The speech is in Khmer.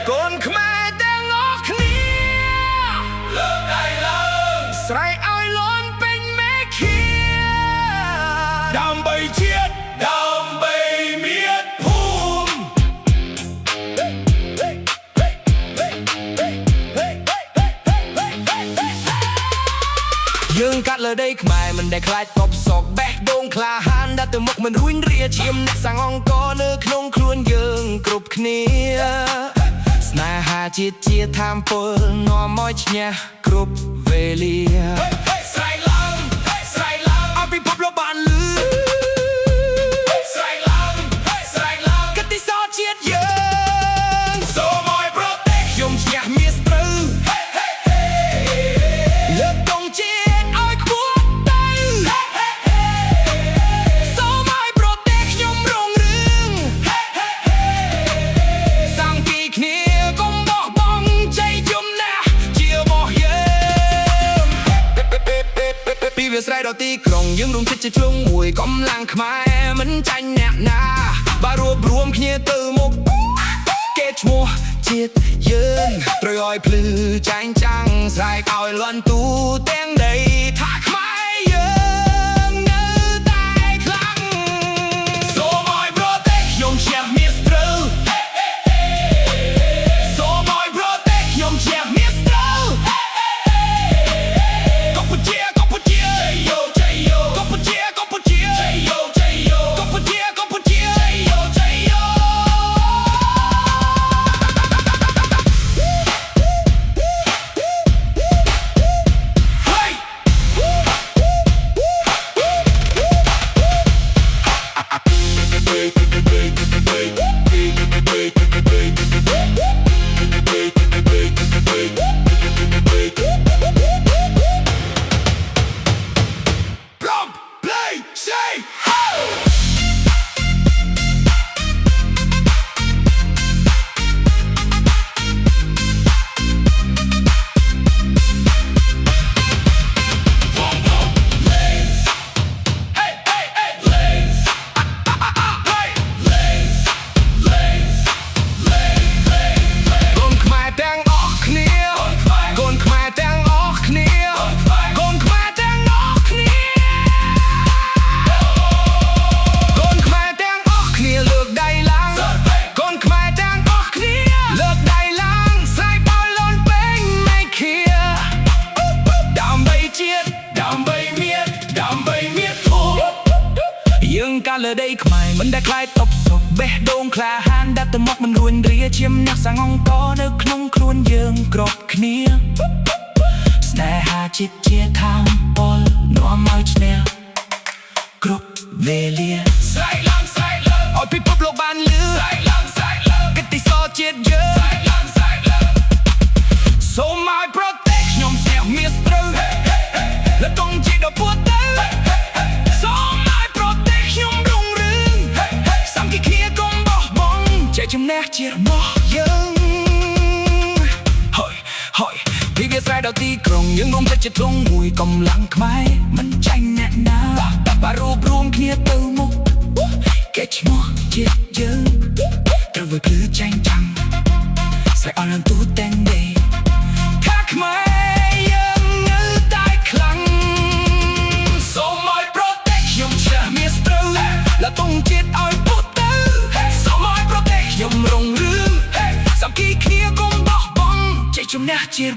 កូនខ្មែរទាំងអស់គ្នាលើកដៃឡើងស្រែកឲ្យលាន់ពេញមេឃាដើម្បីជាតិដើម្បីមាតុភូមិយើងកាត់លើដីខ្មែរមិនដែលខ្លាចតបសោកបេះដូងក្លាហានដាក់ទៅមុខមិនរួញរាឈាមអ្នកសាំងអង្គរនៅក្នុងខ្លួនយើងគ្រប់គ្នាស្នេហាជាថាមពលនាំមកឈ្នះគ្រប់វេលាស្រែកឡើងឲ្យពិភពលោកបានឮស្រែកឡើងកតិសោជាតិយើងសូមឲ្យប្រទេសខ្ញុំឈ្នះមាសត្រូវលើកទង់ជាតិឲ្យខ្ពស់ទៅសូមឲ្យប្រទេសខ្ញុំរុងរឿងសាមគ្គីគ្នាកុំបោះបង់ជ័យជំនះជារបស់យើងពីវាលស្រែដល់ទីក្រុងយើងរួមចិត្តជាធ្លុងមួយកម្លាំងខ្មែរមិនចាញ់អ្នកណាបើរួបរួមគ្នាទៅមុខគេឈ្មោះជាតិយើងត្រូវឲ្យភ្លឺចាញ់ចាំងស្រែកឲ្យលាន់ទូទាំងដីថាខ្មែរយើងនៅតែខ្លាំងសូមឲ្យប្រទេសខ្ញុំឈ្នះមាសត្រូវសូមឲ្យប្រទេសខ្ញុំឈ្នះមាសត្រូវកម្ពុជាកម្ពុជាជ័យយោកម្ពុជាកម្ពុជាជ័យយោកម្ពុជាកម្ពុជាជ័យយោយើងកាលលើដីខ្មែរមិនដែលខ្លាចតបសុកបេះដូងក្លាហានដាក់ទៅមុខមិនរួញរាឈាមអ្នកសាំងអង្គរនៅក្នុងខ្លួនយើងគ្រប់គ្នាស្នេហាជាថាមពលនាំឲ្យឈ្នះគ្រប់វេលាស្រែកឡើងឲ្យពិភពលោកបានឮស្រែកឡើងកតិសោជាតិយើងស្រែកឡើងសូមឲ្យប្រទេសខ្ញុំឈ្នះមាសត្រូវและต้องជាដល់ពួតទៅសូមឲ្យប្រទេសខ្ញុំរុងរឿងសាមគ្គីគ្នាកុំបោះបង់ជ័យជំនះជារបស់យើងហើយពីវាលស្រែដល់ទីក្រុងយើងរួមចិត្តជាធ្លុងមួយកម្លាំងខ្មែរមិនចាញ់អ្នកណាបើរួបរួមគ្នាទៅមុខគេឈ្មោះជាតិយើងត្រូវឲ្យភ្លឺចាញ់ចាំងស្រែកឲ្យលាន់ទូទាំងដីថាខ្មែរយើងនៅតែខ្លាំងសូមឲ្យប្រទេសខ្ញុំឈ្នះមាសត្រូវและទង់ជាតិឲ្យពុះទៅសូមឲ្យប្រទេសខ្ញុំរុងរឿងសាមគ្គីគ្នាកុំបោះបង់ជ័យជំនះជា